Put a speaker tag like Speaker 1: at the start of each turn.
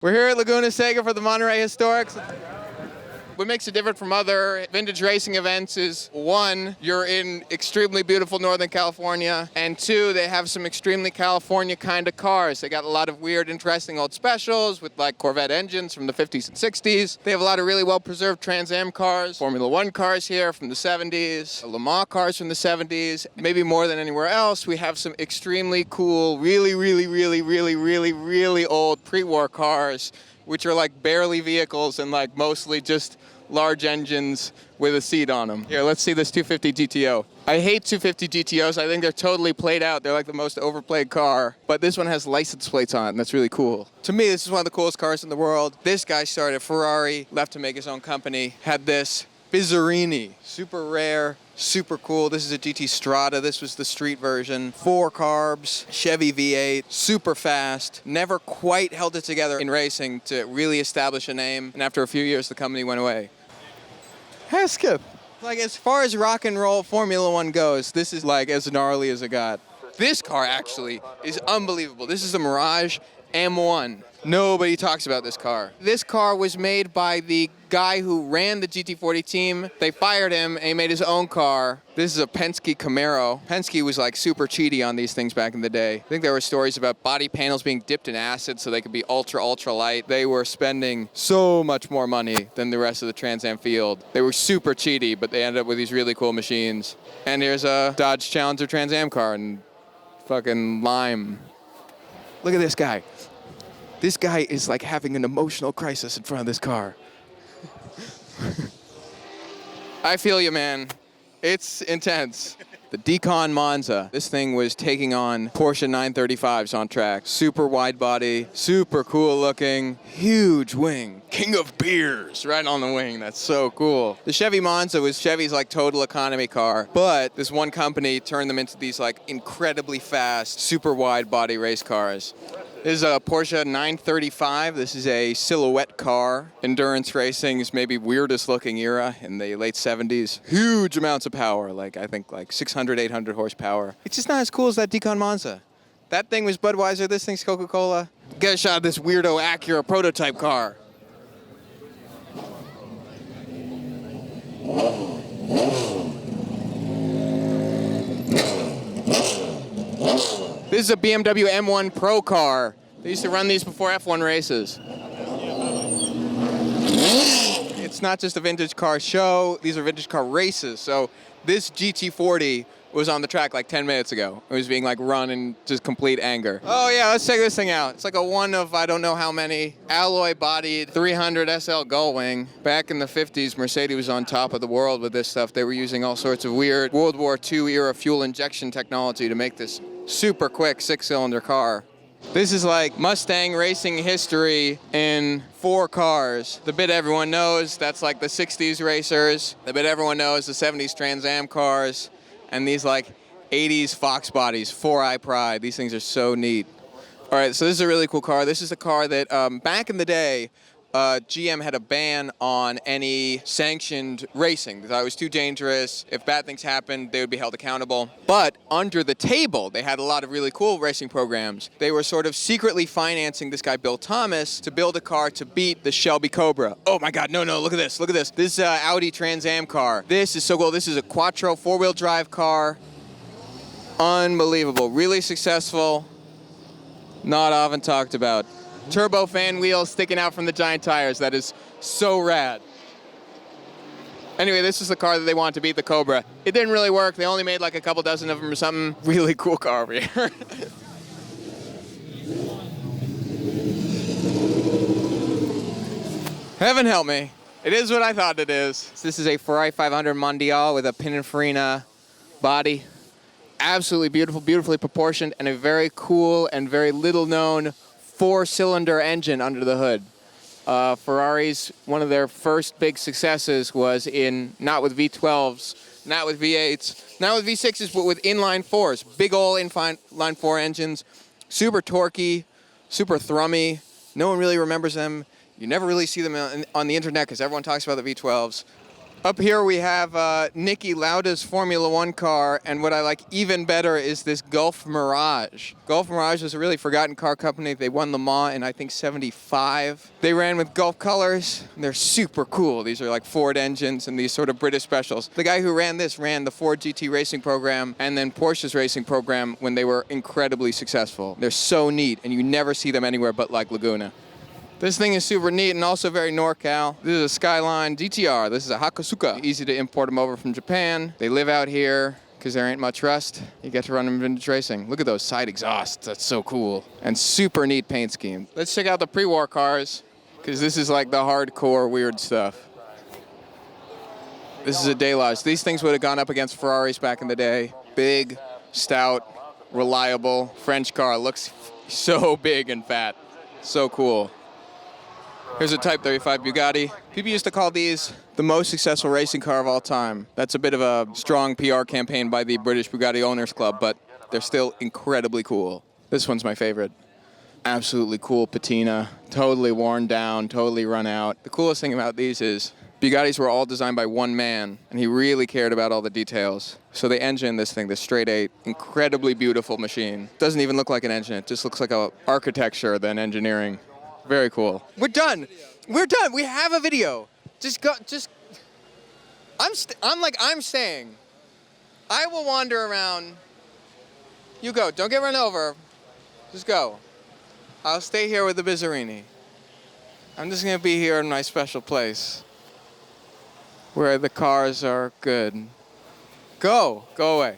Speaker 1: We're here at Laguna Seca for the Monterey Historics. What makes it different from other vintage racing events is, one, you're in extremely beautiful Northern California, and two, they have some extremely California kind of cars. They got a lot of weird, interesting old specials with like Corvette engines from the 50s and 60s. They have a lot of really well-preserved Trans Am cars, Formula One cars here from the 70s, Le Mans cars from the 70s. Maybe more than anywhere else, we have some extremely cool, really old pre-war cars, which are like barely vehicles and like mostly just large engines with a seat on them. Here, let's see this 250 GTO. I hate 250 GTOs. I think they're totally played out. They're like the most overplayed car. But this one has license plates on it, and that's really cool. To me, this is one of the coolest cars in the world. This guy started at Ferrari, left to make his own company, had this Bizzarini, super rare, super cool. This is a GT Strada. This was the street version. 4 carbs, Chevy V8, super fast. Never quite held it together in racing to really establish a name. And after a few years, the company went away. Hesketh. Like, as far as rock and roll Formula One goes, this is like as gnarly as it got. This car actually is unbelievable. This is the Mirage M1. Nobody talks about this car. This car was made by the guy who ran the GT40 team. They fired him and he made his own car. This is a Penske Camaro. Penske was like super cheaty on these things back in the day. I think there were stories about body panels being dipped in acid so they could be ultra light. They were spending so much more money than the rest of the Trans Am field. They were super cheaty, but they ended up with these really cool machines. And here's a Dodge Challenger Trans Am car in fucking lime. Look at this guy. This guy is like having an emotional crisis in front of this car. I feel you, man. It's intense. The Decon Monza. This thing was taking on Porsche 935s on track. Super wide body, super cool looking, huge wing. King of beers right on the wing. That's so cool. The Chevy Monza was Chevy's like total economy car, but this one company turned them into these like incredibly fast, super wide body race cars. This is a Porsche 935. This is a silhouette car. Endurance racing's maybe weirdest looking era in the late 70s. Huge amounts of power, like I think like 600, 800 horsepower. It's just not as cool as that Decon Monza. That thing was Budweiser, this thing's Coca-Cola. Get a shot of this weirdo Acura Prototype car. This is a BMW M1 Pro car. They used to run these before F1 races. It's not just a vintage car show, these are vintage car races. So this GT40 was on the track like 10 minutes ago. It was being like run in just complete anger. Oh yeah, let's check this thing out. It's like a one of I don't know how many alloy-bodied 300 SL Gullwing. Back in the 50s, Mercedes was on top of the world with this stuff. They were using all sorts of weird World War II era fuel injection technology to make this super quick 6-cylinder car. This is like Mustang racing history in 4 cars. The bit everyone knows, that's like the 60s racers. The bit everyone knows, the 70s Trans Am cars. And these like 80s Fox bodies, 4i Pride. These things are so neat. All right, so this is a really cool car. This is a car that back in the day, GM had a ban on any sanctioned racing. They thought it was too dangerous. If bad things happened, they would be held accountable. But under the table, they had a lot of really cool racing programs. They were sort of secretly financing this guy, Bill Thomas, to build a car to beat the Shelby Cobra. Oh my God, no, look at this, look at this. This is an Audi Trans Am car. This is so cool. This is a Quattro 4-wheel drive car. Unbelievable, really successful, not often talked about. Turbo fan wheels sticking out from the giant tires. That is so rad. Anyway, this is the car that they wanted to beat the Cobra. It didn't really work. They only made like a couple dozen of them or something. Really cool car over here. Heaven help me. It is what I thought it is. This is a Ferrari 500 Mondeo with a Pininfarina body. Absolutely beautiful, beautifully proportioned, and a very cool and very little known 4-cylinder engine under the hood. Ferrari's, one of their first big successes was in, not with V12s, not with V8s, not with V6s, but with inline 4s. Big ol' inline 4 engines, super torquey, super thrummy. No one really remembers them. You never really see them on the internet because everyone talks about the V12s. Up here we have Niki Lauda's Formula One car, and what I like even better is this Gulf Mirage. Gulf Mirage was a really forgotten car company. They won Le Mans in, I think, 75. They ran with Gulf colors, and they're super cool. These are like Ford engines and these sort of British specials. The guy who ran this ran the Ford GT racing program and then Porsche's racing program when they were incredibly successful. They're so neat, and you never see them anywhere but like Laguna. This thing is super neat and also very NorCal. This is a Skyline GTR. This is a Hakosuka. Easy to import them over from Japan. They live out here because there ain't much rust. You get to run them vintage racing. Look at those side exhausts. That's so cool. And super neat paint scheme. Let's check out the pre-war cars because this is like the hardcore weird stuff. This is a Delage. These things would have gone up against Ferraris back in the day. Big, stout, reliable French car. Looks so big and fat. So cool. Here's a Type 35 Bugatti. People used to call these the most successful racing car of all time. That's a bit of a strong PR campaign by the British Bugatti Owners Club, but they're still incredibly cool. This one's my favorite. Absolutely cool patina. Totally worn down, totally run out. The coolest thing about these is Bugattis were all designed by one man, and he really cared about all the details. So they engined this thing, this straight 8, incredibly beautiful machine. Doesn't even look like an engine. It just looks like a architecture than engineering. Very cool. We're done. We're done. We have a video. Just go. Just. I'm staying. I will wander around. You go. Don't get run over. Just go. I'll stay here with the Bizzarini. I'm just gonna be here in my special place, where the cars are good. Go. Go away.